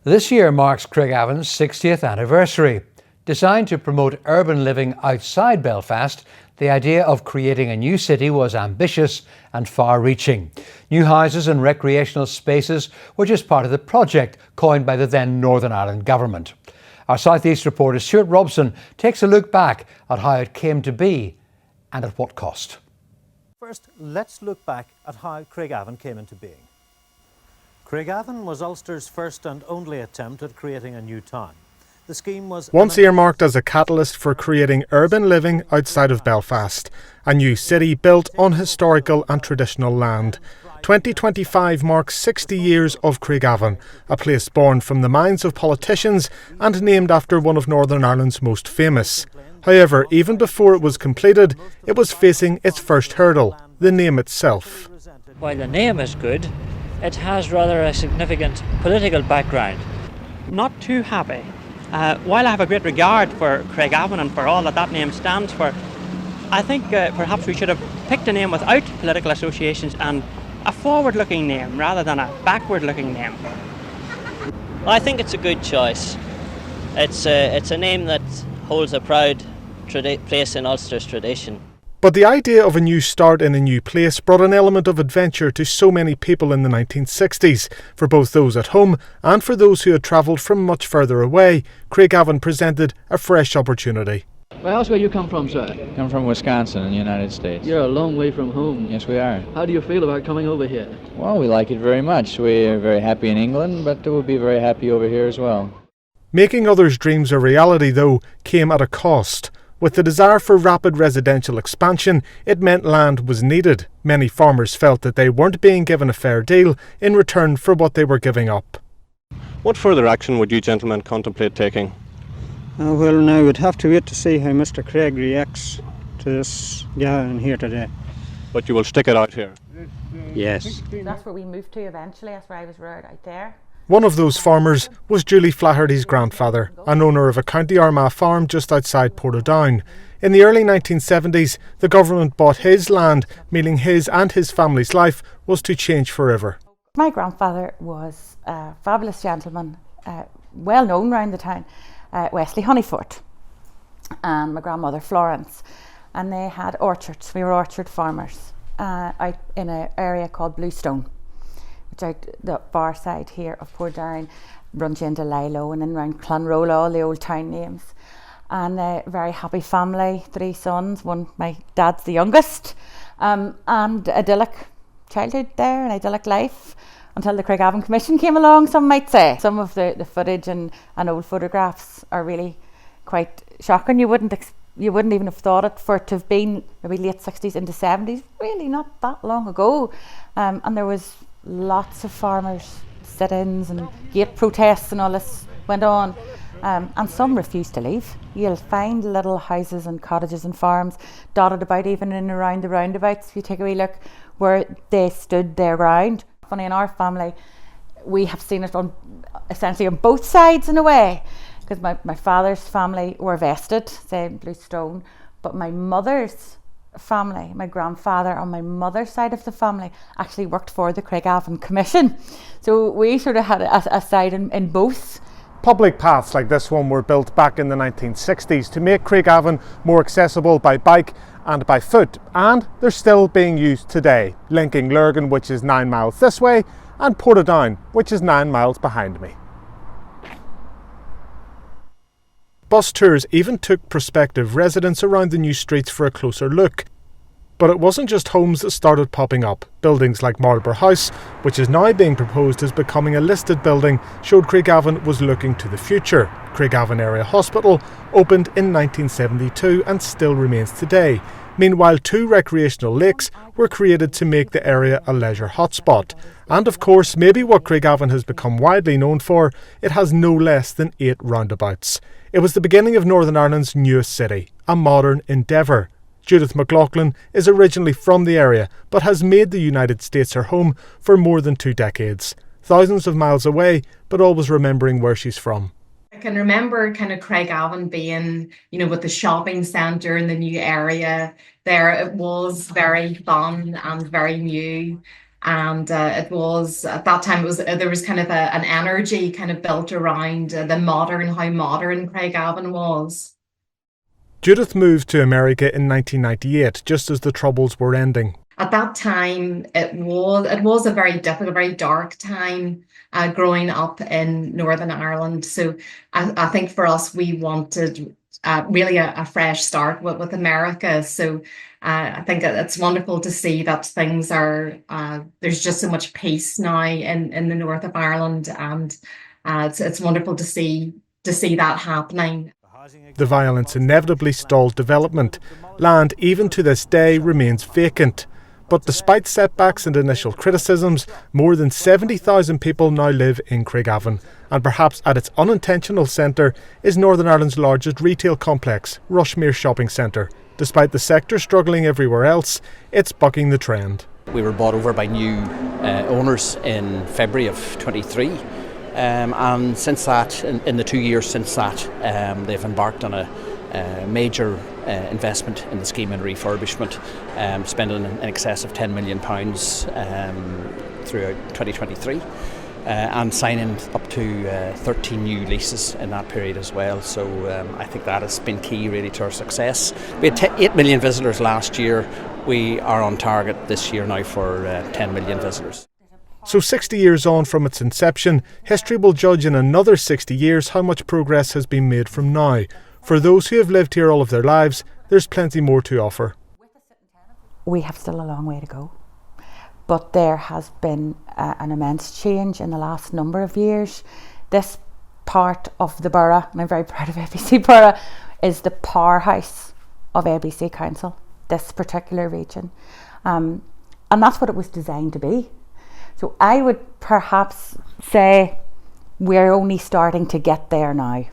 This year marks Craigavon's 60th anniversary. Designed to promote urban living outside Belfast, the idea of creating a new city was ambitious and far-reaching. New houses and recreational spaces were just part of the project coined by the then Northern Ireland government. Our South East reporter Stewart Robson takes a look back at how it came to be and at what cost. First, let's look back at how Craigavon came into being. Craigavon was Ulster's first and only attempt at creating a new town. The scheme was once earmarked as a catalyst for creating urban living outside of Belfast, a new city built on historical and traditional land. 2025 marks 60 years of Craigavon, a place born from the minds of politicians and named after one of Northern Ireland's most famous. However, even before it was completed, it was facing its first hurdle, the name itself. While the name is good, it has rather a significant political background. Not too happy. While I have a great regard for Craigavon and for all that that name stands for, I think perhaps we should have picked a name without political associations and a forward-looking name rather than a backward-looking name. I think it's a good choice. It's a name that holds a proud place in Ulster's tradition. But the idea of a new start in a new place brought an element of adventure to so many people in the 1960s. For both those at home and for those who had travelled from much further away, Craigavon presented a fresh opportunity. Well, that's where you come from, sir? I'm from Wisconsin in the United States. You're a long way from home. Yes, we are. How do you feel about coming over here? Well, we like it very much. We're very happy in England, but we'll be very happy over here as well. Making others' dreams a reality, though, came at a cost. With the desire for rapid residential expansion, it meant land was needed. Many farmers felt that they weren't being given a fair deal in return for what they were giving up. What further action would you gentlemen contemplate taking? Well, now we'd have to wait to see how Mr. Craig reacts to this gathering here today. But you will stick it out here? Yes. That's where we moved to eventually. That's where I was reared, out there. One of those farmers was Julie Flaherty's grandfather, an owner of a County Armagh farm just outside Portadown. In the early 1970s, the government bought his land, meaning his and his family's life was to change forever. My grandfather was a fabulous gentleman, well known round the town, Wesley Honeyfort, and my grandmother Florence. And they had orchards. We were orchard farmers out in an area called Bluestone, which out the far side here of Portadown, runs into Lilo and then round Clonrola, all the old town names. And a very happy family, 3 sons, my dad's the youngest, and idyllic childhood there, an idyllic life, until the Craigavon Commission came along, some might say. Some of the footage and old photographs are really quite shocking. You wouldn't even have thought it for it to have been maybe late 60s into 70s, really not that long ago. And there was lots of farmers sit-ins and gate protests and all this went on, and some refused to leave. You'll find little houses and cottages and farms dotted about even in and around the roundabouts. If you take a wee look where they stood their ground. Funny, in our family we have seen it essentially on both sides in a way, because my father's family were vested, say Bluestone, but my mother's family, my grandfather on my mother's side of the family actually worked for the Craigavon Commission. So we sort of had a side in both. Public paths like this one were built back in the 1960s to make Craigavon more accessible by bike and by foot, and they're still being used today, linking Lurgan, which is 9 miles this way, and Portadown, which is 9 miles behind me. Bus tours even took prospective residents around the new streets for a closer look. But it wasn't just homes that started popping up. Buildings like Marlborough House, which is now being proposed as becoming a listed building, showed Craigavon was looking to the future. Craigavon Area Hospital opened in 1972 and still remains today. Meanwhile, 2 recreational lakes were created to make the area a leisure hotspot. And of course, maybe what Craigavon has become widely known for, it has no less than 8 roundabouts. It was the beginning of Northern Ireland's newest city, a modern endeavour. Judith McLaughlin is originally from the area, but has made the United States her home for more than 2 decades. Thousands of miles away, but always remembering where she's from. I can remember kind of Craigavon being, with the shopping centre in the new area there. It was very fun and very new. And it was, at that time, there was kind of an energy kind of built around how modern Craigavon was. Judith moved to America in 1998, just as the Troubles were ending. At that time, it was a very difficult, very dark time growing up in Northern Ireland. So I think for us, we wanted really a fresh start with America. So I think it's wonderful to see that things are, there's just so much peace now in the north of Ireland, and it's wonderful to see that happening. The violence inevitably stalled development. Land, even to this day, remains vacant. But despite setbacks and initial criticisms, more than 70,000 people now live in Craigavon, and perhaps at its unintentional centre is Northern Ireland's largest retail complex, Rushmere Shopping Centre. Despite the sector struggling everywhere else, it's bucking the trend. We were bought over by new owners in February of 23. And since that, in the 2 years since that, they've embarked on a major investment in the scheme and refurbishment, spending in excess of £10 million throughout 2023, and signing up to 13 new leases in that period as well. So I think that has been key really to our success. We had 8 million visitors last year. We are on target this year now for 10 million visitors. So 60 years on from its inception, history will judge in another 60 years how much progress has been made from now. For those who have lived here all of their lives, there's plenty more to offer. We have still a long way to go, but there has been an immense change in the last number of years. This part of the borough, and I'm very proud of ABC Borough, is the powerhouse of ABC Council, this particular region. And that's what it was designed to be. So I would perhaps say we're only starting to get there now.